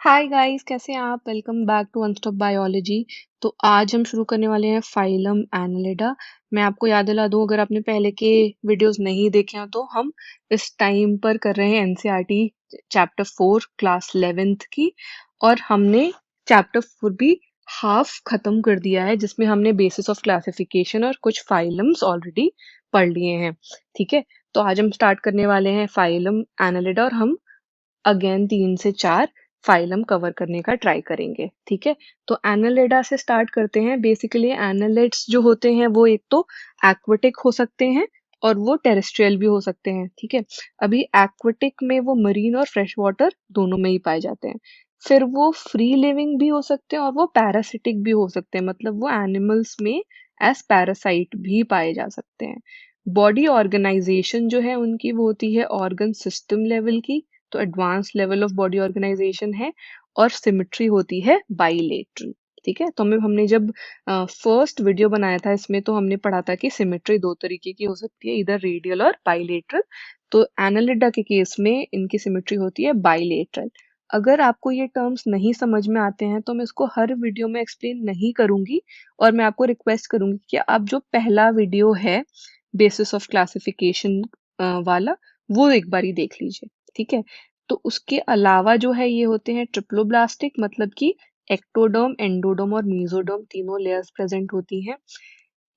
Hi guys, कैसे हैं आप? Welcome back to one stop biology. तो आज हम शुरू करने वाले हैं फाइलम एनालिडा। मैं आपको याद दिला दूं, अगर आपने पहले के वीडियोस नहीं देखे हैं तो हम इस टाइम पर कर रहे हैं एनसीईआरटी चैप्टर 4 क्लास 11th की। और हमने चैप्टर 4 भी हाफ खत्म कर दिया है, जिसमें हमने बेसिस ऑफ क्लासिफिकेशन और कुछ फाइलम्स ऑलरेडी पढ़ लिए हैं। ठीक है, तो आज हम स्टार्ट करने वाले हैं फाइलम एनालिडा, और हम अगेन 3 से 4 फाइलम कवर करने का ट्राई करेंगे। ठीक है, तो एनालिडा से स्टार्ट करते हैं। बेसिकली एनालिड्स जो होते हैं वो एक तो एक्वेटिक हो सकते हैं और वो टेरेस्ट्रियल भी हो सकते हैं। ठीक है, अभी एक्वेटिक में वो मरीन और फ्रेश वाटर दोनों में ही पाए जाते हैं। फिर वो फ्री लिविंग भी हो सकते हैं और वो पैरासिटिक भी हो सकते हैं, मतलब वो एनिमल्स में एज पैरासाइट भी पाए जा सकते हैं। बॉडी ऑर्गेनाइजेशन जो है उनकी वो होती है ऑर्गन सिस्टम लेवल की, तो advance level of body organisation है। और सिमेट्री होती है बाइलेटरल। ठीक है, तो हमने जब फर्स्ट वीडियो बनाया था इसमें, तो हमने पढ़ा था कि सिमेट्री दो तरीके की हो सकती है, इधर रेडियल और बाइलेटरल। तो एनालिडा के केस में इनकी सिमेट्री होती है बाइलेटरल। अगर आपको ये टर्म्स नहीं समझ में आते हैं तो मैं इसको हर वीडियो में एक्सप्लेन नहीं करूंगी, और मैं आपको रिक्वेस्ट करूंगी कि आप जो पहला वीडियो है बेसिस ऑफ क्लासिफिकेशन वाला, वो एक बारी देख लीजिए। ठीक है, तो उसके अलावा जो है ये होते हैं ट्रिप्लोब्लास्टिक, मतलब कि एक्टोडर्म, एंडोडर्म और मीजोडर्म तीनों लेयर्स प्रेजेंट होती हैं।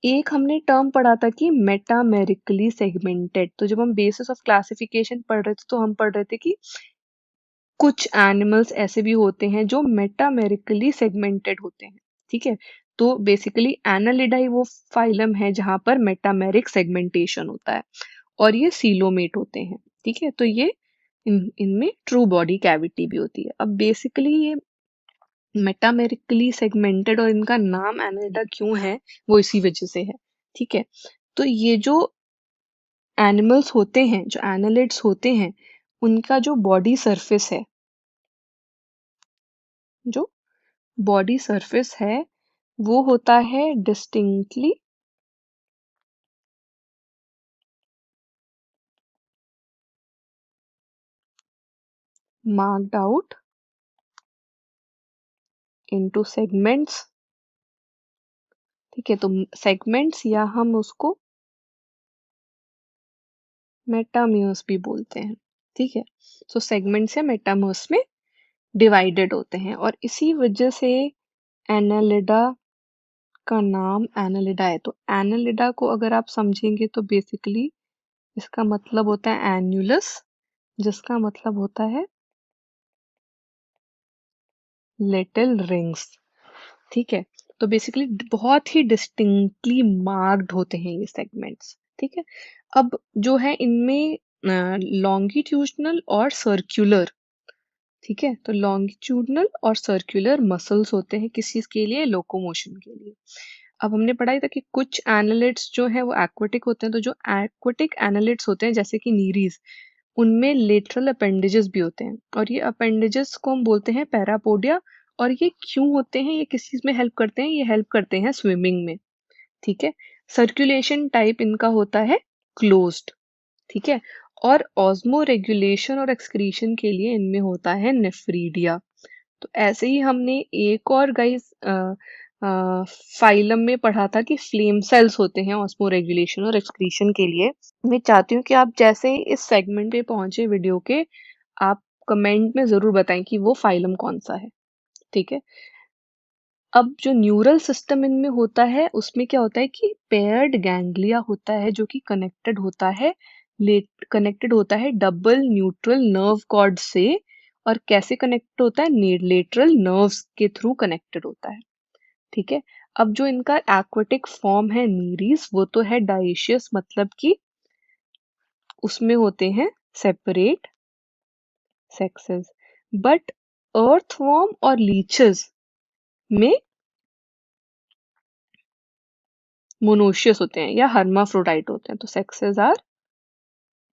एक हमने टर्म पढ़ा था कि मेटामेरिकली सेगमेंटेड। तो जब हम बेसिस ऑफ क्लासिफिकेशन पढ़ रहे थे तो हम पढ़ रहे थे कि कुछ एनिमल्स ऐसे भी होते हैं जो मेटामेरिकली सेगमेंटेड होते हैं। ठीक है, तो बेसिकली एनालिडाई वो फाइलम है जहां पर मेटामेरिक सेगमेंटेशन होता है, और ये सीलोमेट होते हैं। ठीक है, तो ये इनमें ट्रू बॉडी कैविटी भी होती है। अब बेसिकली ये मेटामेरिकली सेगमेंटेड और इनका नाम एनालिडा क्यों है, वो इसी वजह से है। ठीक है, तो ये जो एनिमल्स होते हैं, जो एनालिड्स होते हैं, उनका जो बॉडी सरफेस है, जो बॉडी सरफेस है वो होता है distinctly marked out into segments. ठीक है, तो सेगमेंट्स या हम उसको मेटामर्स भी बोलते हैं। ठीक है, तो सेगमेंट्स या मेटामर्स में डिवाइडेड होते हैं, और इसी वजह से एनालिडा का नाम एनालिडा है। तो एनालिडा को अगर आप समझेंगे तो बेसिकली इसका मतलब होता है एन्युलस, जिसका मतलब होता है लिटिल रिंग्स। ठीक है, तो बेसिकली बहुत ही डिस्टिंक्टली मार्क्ड होते हैं ये सेगमेंट्स। ठीक है, अब जो है इनमें लॉन्गिट्यूडनल और सर्कुलर, ठीक है, तो लॉन्गिट्यूडनल और सर्कुलर मसल्स होते हैं किस चीज के लिए? लोकोमोशन के लिए। अब हमने पढ़ा ही था कि कुछ एनालिड्स जो है वो एक्वेटिक होते हैं, तो जो एक्वेटिक एनालिड्स होते हैं जैसे कि नीरीज, उनमें लेटरल अपेंडेजेस भी होते हैं, और ये अपेंडेजेस को हम बोलते हैं पैरापोडिया। और ये क्यों होते हैं, ये किस चीज में हेल्प करते हैं? ये हेल्प करते हैं स्विमिंग में। ठीक है, सर्कुलेशन टाइप इनका होता है क्लोज्ड। ठीक है, और ऑस्मो रेगुलेशन और एक्सक्रीशन के लिए इनमें होता है नेफ्रीडिया। तो ऐसे ही हमने एक और गाइस फाइलम में पढ़ा था कि फ्लेम सेल्स होते हैं ऑस्मो रेगुलेशन और एक्सक्रीशन के लिए। मैं चाहती हूँ कि आप जैसे ही इस सेगमेंट पे पहुंचे वीडियो के, आप कमेंट में जरूर बताएं कि वो फाइलम कौन सा है। ठीक है, अब जो न्यूरल सिस्टम इनमें होता है उसमें क्या होता है कि पेयर्ड गैंग्लिया होता है, जो कि कनेक्टेड होता है डबल न्यूट्रल नर्व कॉर्ड से। और कैसे कनेक्ट होता है? लेटरल नर्व्स के थ्रू कनेक्टेड होता है। ठीक है, अब जो इनका एक्वेटिक फॉर्म है नीरीज, वो तो है डाइशियस, मतलब कि उसमें होते हैं सेपरेट सेक्सेस। बट अर्थवॉर्म और लीचेस में मोनोशियस होते हैं या हर्माफ्रोडाइट होते हैं, तो sexes are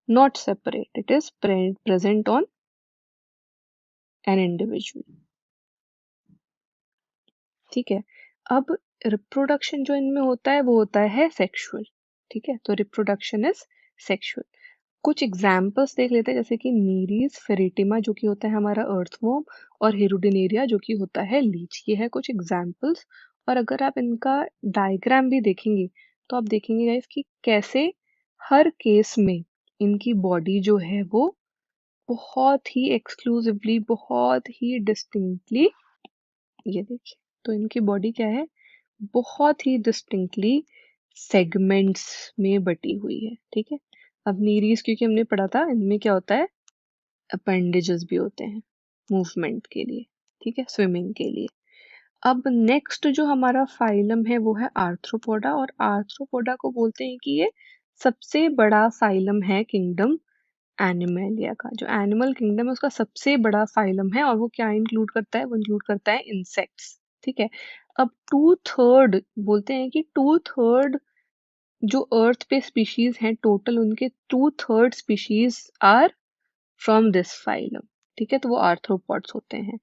not separate, it is present on an individual. ठीक है, अब रिप्रोडक्शन जो इनमें होता है वो होता है सेक्सुअल। ठीक है, तो रिप्रोडक्शन इज सेक्सुअल। कुछ एग्जाम्पल्स देख लेते हैं, जैसे कि नीरीज फेरिटिमा जो कि होता है हमारा अर्थवॉर्म, और हेरुडिनेरिया जो कि होता है लीच। ये है कुछ एग्जाम्पल्स। और अगर आप इनका डायग्राम भी देखेंगे तो आप देखेंगे गाइस कि कैसे हर केस में इनकी बॉडी जो है वो बहुत ही एक्सक्लूसिवली, बहुत ही डिस्टिंक्टली, ये देखिए, तो इनकी बॉडी क्या है, बहुत ही डिस्टिंक्टली सेगमेंट्स में बटी हुई है। ठीक है। अब नीरीज क्योंकि हमने पढ़ा था, इनमें क्या होता है, अपेंडेजेस भी होते हैं मूवमेंट के लिए। ठीक है, स्विमिंग के लिए। अब नेक्स्ट जो हमारा फाइलम है वो है आर्थ्रोपोडा, और आर्थ्रोपोडा को बोलते हैं कि ये सबसे बड़ा फाइलम है किंगडम एनिमलिया का। जो एनिमल किंगडम है उसका सबसे बड़ा फाइलम है, और वो क्या इंक्लूड करता है, वो इंक्लूड करता है इंसेक्ट्स। ठीक है। अब 2/3 बोलते हैं कि 2/3 जो अर्थ पे स्पीशीज हैं टोटल, उनके 2/3 species are from this phylum. ठीक है, तो वो आर्थ्रोपॉड्स होते हैं।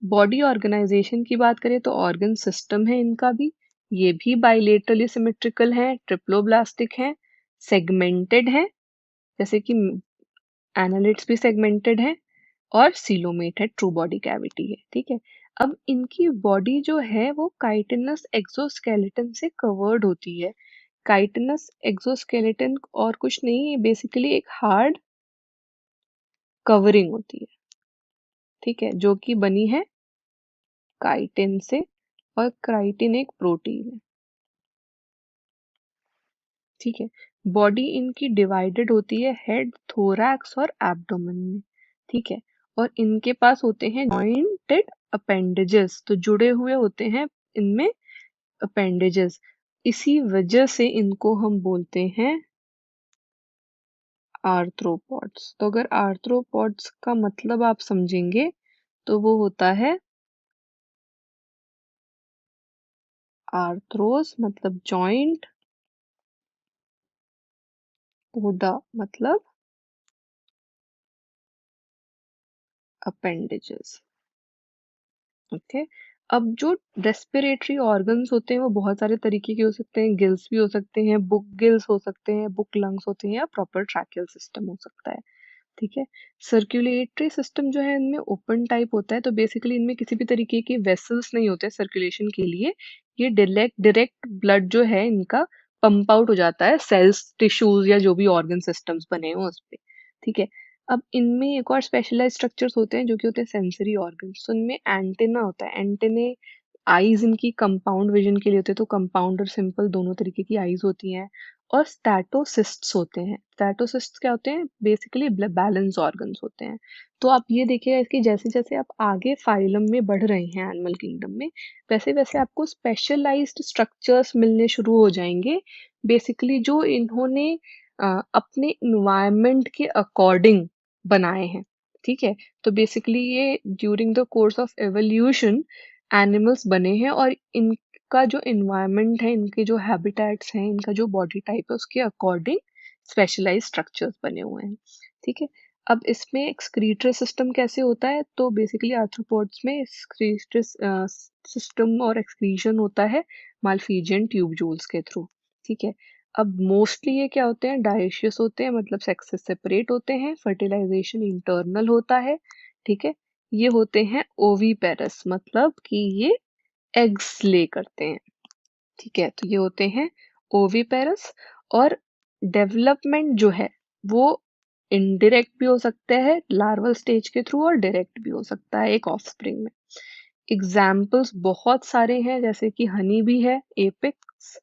बॉडी ऑर्गेनाइजेशन की बात करें तो ऑर्गन सिस्टम है इनका भी, ये भी बाइलेटरली सिमेट्रिकल है, ट्रिप्लोब्लास्टिक है, सेगमेंटेड है, जैसे कि एनालिट्स भी सेगमेंटेड है, और सीलोमेट है, ट्रू बॉडी कैविटी है। ठीक है। अब इनकी बॉडी जो है वो काइटिनस एक्सोस्केलेटन से कवर्ड होती है। काइटिनस एक्सोस्केलेटन और कुछ नहीं है, बेसिकली एक हार्ड कवरिंग होती है। ठीक है, जो कि बनी है काइटिन से, और काइटिन एक प्रोटीन है। ठीक है। बॉडी इनकी डिवाइडेड होती है हेड, थोरैक्स और एब्डोमेन में। ठीक है। और इनके पास होते हैं जॉइंटेड अपेंडेजेस, तो जुड़े हुए होते हैं इनमें अपेंडेजेस। इसी वजह से इनको हम बोलते हैं आर्थ्रोपॉड्स। तो अगर आर्थ्रोपॉड्स का मतलब आप समझेंगे तो वो होता है आर्थ्रोस मतलब जॉइंट, पोडा मतलब अपेंडेजेस। ओके। अब जो रेस्पिरेटरी ऑर्गन्स होते हैं वो बहुत सारे तरीके के हो सकते हैं, गिल्स भी हो सकते हैं, बुक गिल्स हो सकते हैं, बुक लंग्स होते हैं, या प्रॉपर ट्रैकियल सिस्टम हो सकता है। ठीक है। सर्कुलेटरी सिस्टम जो है इनमें ओपन टाइप होता है, तो बेसिकली इनमें किसी भी तरीके के वेसल्स नहीं होते सर्कुलेशन के लिए। ये डायरेक्ट डायरेक्ट ब्लड जो है इनका पंप आउट हो जाता है सेल्स, टिश्यूज या जो भी ऑर्गन सिस्टम्स बने हो उस पे। ठीक है। अब इनमें एक और स्पेशलाइज स्ट्रक्चर्स होते हैं जो कि होते हैं सेंसरी ऑर्गन्स। तो इनमें एंटेना होता है, एंटेने आईज इनकी कंपाउंड विजन के लिए होते हैं, तो कंपाउंड और सिंपल दोनों तरीके की आईज होती हैं। और स्टैटोसिस्ट्स होते हैं। स्टैटोसिस्ट्स क्या होते हैं, बेसिकली बैलेंस ऑर्गन्स होते हैं। तो आप ये देखिएगा कि जैसे जैसे आप आगे फाइलम में बढ़ रहे हैं एनिमल किंगडम में, वैसे वैसे आपको स्पेशलाइज्ड स्ट्रक्चर्स मिलने शुरू हो जाएंगे, बेसिकली जो इन्होंने अपने इन्वायरमेंट के अकॉर्डिंग बनाए हैं। ठीक है। तो बेसिकली ये during the course of evolution animals बने हैं, और इनका जो इन्वायरमेंट है, इनके जो हैबिटेट्स हैं, इनका जो बॉडी टाइप है उसके अकॉर्डिंग स्पेशलाइज्ड स्ट्रक्चर्स बने हुए हैं। ठीक है। अब इसमें एक्सक्रीटरी सिस्टम कैसे होता है, तो बेसिकली आर्थ्रोपोड्स में एक्सक्रीटरी सिस्टम और एक्सक्रीशन होता है मालफीजियन ट्यूब्यूल्स के थ्रू। ठीक है। अब मोस्टली ये क्या होते हैं, डायशियस होते हैं, मतलब सेक्स से सेपरेट होते हैं, फर्टिलाइजेशन इंटरनल होता है। ठीक है। ये होते हैं ओवीपेरस, मतलब कि ये एग्स ले करते हैं। ठीक है, तो ये होते हैं ओवीपेरस। और डेवलपमेंट जो है वो इनडायरेक्ट भी हो सकता है लार्वल स्टेज के थ्रू, और डायरेक्ट भी हो सकता है एक ऑफस्प्रिंग में। एग्जाम्पल्स बहुत सारे हैं, जैसे कि हनी भी है, एपिक्स,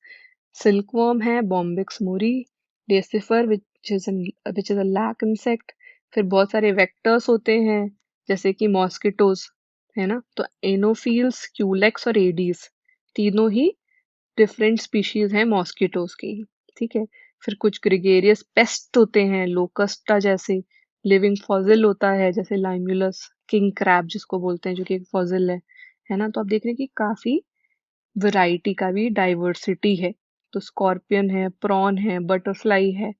सिल्कवर्म है, Bombyx Mori, decipher which is a lac insect. फिर बहुत सारे वेक्टर्स होते हैं, जैसे कि मॉस्किटोज, है ना, तो एनोफिल्स, क्यूलेक्स और एडीज, तीनों ही डिफरेंट स्पीशीज हैं मॉस्किटोज की। ठीक है। फिर कुछ ग्रेगेरियस पेस्ट होते हैं, लोकस्टा जैसे, लिविंग फॉजिल होता है जैसे लाइम्यूलस, किंग क्रैब जिसको बोलते हैं, जो कि एक फॉजिल है ना। तो आप देख रहे हैं कि काफी वैरायटी का भी डाइवर्सिटी है। तो स्कॉर्पियन है, प्रॉन है, बटरफ्लाई है,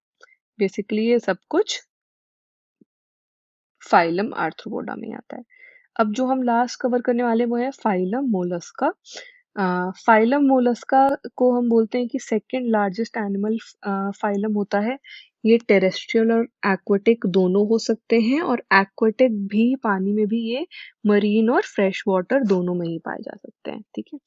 बेसिकली ये सब कुछ फाइलम आर्थ्रोपोडा में आता है। अब जो हम लास्ट कवर करने वाले वो है फाइलम मोलस्का। फाइलम मोलस्का को हम बोलते हैं कि सेकंड लार्जेस्ट एनिमल फाइलम होता है। ये टेरेस्ट्रियल और एक्वेटिक दोनों हो सकते हैं, और एक्वेटिक भी पानी में भी ये मरीन और फ्रेश वाटर दोनों में ही पाए जा सकते हैं। ठीक है।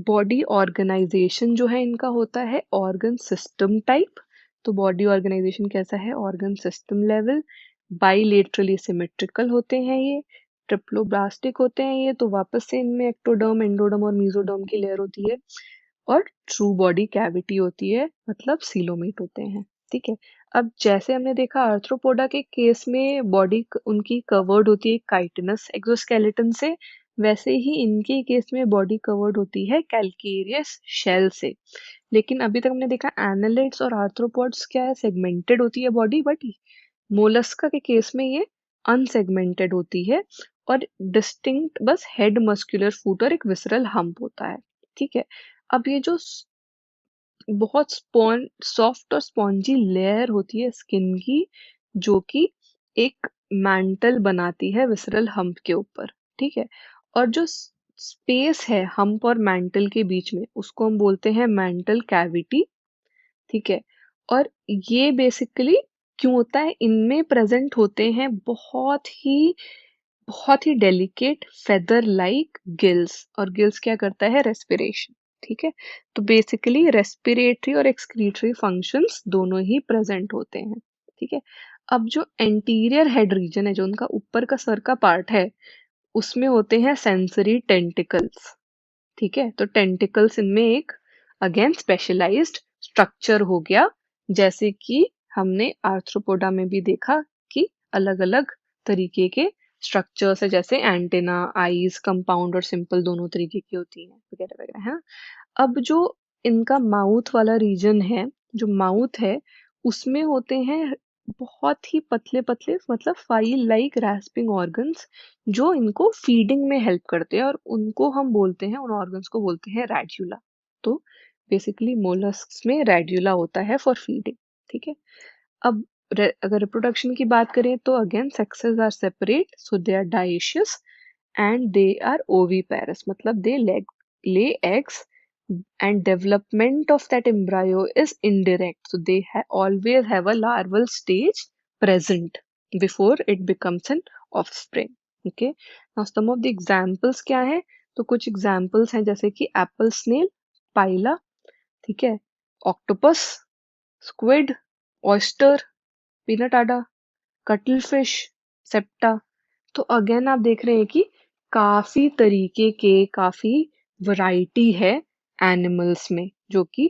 बॉडी ऑर्गेनाइजेशन जो है इनका होता है ऑर्गन सिस्टम टाइप। तो बॉडी ऑर्गेनाइजेशन कैसा है, organ system level. Bilaterally symmetrical होते हैं ये। ट्रिप्लोब्लास्टिक होते हैं ये, तो वापस से इनमें एक्टोडर्म, एंडोडर्म और मीजोडर्म की लेयर होती है। और ट्रू बॉडी कैविटी होती है, मतलब सीलोमेट होते हैं। ठीक है। अब जैसे हमने देखा आर्थ्रोपोडा के केस में बॉडी उनकी कवर्ड होती है काइटिनस एक्सोस्केलेटन से, वैसे ही इनके केस में बॉडी कवर्ड होती है कैल्केरियस शेल से। लेकिन अभी तक हमने देखा एनालिड्स और आर्थ्रोपोड्स क्या है, सेगमेंटेड होती है बॉडी, बट मोलस्का के केस में ये अनसेगमेंटेड होती है, और डिस्टिंक्ट बस हेड, मस्कुलर फूट और एक विसरल हम्प होता है। ठीक है। अब ये जो बहुत सॉफ्ट और स्पॉन्जी लेयर होती है स्किन की, जो कि एक मैंटल बनाती है विसरल हम्प के ऊपर। ठीक है। और जो स्पेस है हम्प और मैंटल के बीच में, उसको हम बोलते हैं मैंटल कैविटी। ठीक है। और ये बेसिकली क्यों होता है, इनमें प्रेजेंट होते हैं बहुत ही डेलिकेट फेदर लाइक गिल्स, और गिल्स क्या करता है, रेस्पिरेशन। ठीक है। तो बेसिकली रेस्पिरेटरी और एक्सक्रीटरी फंक्शंस दोनों ही प्रेजेंट होते हैं। ठीक है। अब जो एंटीरियर हेड रीजन है, जो उनका ऊपर का सर का पार्ट है, उसमें होते हैं सेंसरी टेंटिकल्स। ठीक है। तो टेंटिकल्स इनमें एक अगेन स्पेशलाइज्ड स्ट्रक्चर हो गया, जैसे कि हमने आर्थ्रोपोडा में भी देखा कि अलग अलग तरीके के स्ट्रक्चर्स है, जैसे एंटेना, आईज, कंपाउंड और सिंपल दोनों तरीके की होती हैं, वगैरह वगैरह है। अब जो इनका माउथ वाला रीजन है, जो माउथ है, उसमें होते हैं बहुत ही पतले पतले, मतलब फाइल लाइक रैस्पिंग ऑर्गन्स, जो इनको फीडिंग में हेल्प करते हैं, और उनको हम बोलते हैं, उन ऑर्गन्स को बोलते हैं रेड्यूला। तो बेसिकली मोलस्क्स में रेड्यूला होता है फॉर फीडिंग। ठीक है। अब अगर रिप्रोडक्शन की बात करें तो again sexes are separate, so they are dioecious and they are oviparous, मतलब they lay eggs, and development of that embryo is indirect, so they always have a larval stage present before it becomes an offspring. Okay. Now some of the examples क्या है, तो कुछ examples हैं जैसे कि apple snail, पाइला, ठीक है, octopus, squid, oyster, peanut ada, cuttlefish, septa. तो अगेन आप देख रहे हैं कि काफी तरीके के, काफी वैरायटी है एनिमल्स में, जो कि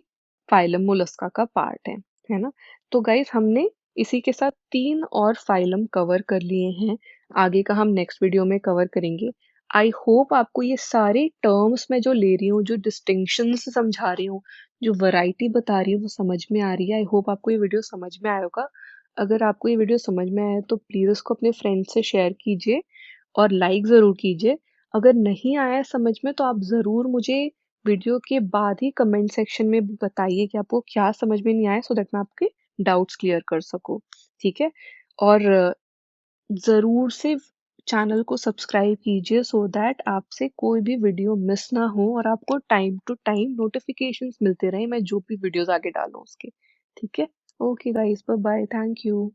फाइलम मोलस्का का पार्ट है ना। तो गाइस हमने इसी के साथ 3 और फाइलम कवर कर लिए हैं। आगे का हम नेक्स्ट वीडियो में कवर करेंगे। आई होप आपको ये सारे टर्म्स मैं जो ले रही हूँ, जो डिस्टिंक्शन समझा रही हूँ, जो वैरायटी बता रही हूँ, वो समझ में आ रही है। आई होप आपको ये वीडियो समझ में आया होगा। अगर आपको ये वीडियो समझ में आया तो प्लीज़ उसको अपने फ्रेंड से शेयर कीजिए और लाइक ज़रूर कीजिए। अगर नहीं आया समझ में तो आप ज़रूर मुझे वीडियो के बाद ही कमेंट सेक्शन में बताइए कि आपको क्या समझ में नहीं आया, सो दैट मैं आपके डाउट्स क्लियर कर सकूँ। ठीक है। और ज़रूर से चैनल को सब्सक्राइब कीजिए, सो दैट आपसे कोई भी वीडियो मिस ना हो और आपको टाइम टू टाइम नोटिफिकेशंस मिलते रहे, मैं जो भी वीडियोस आगे डालूँ उसके। ठीक है। Okay guys, bye bye, thank you.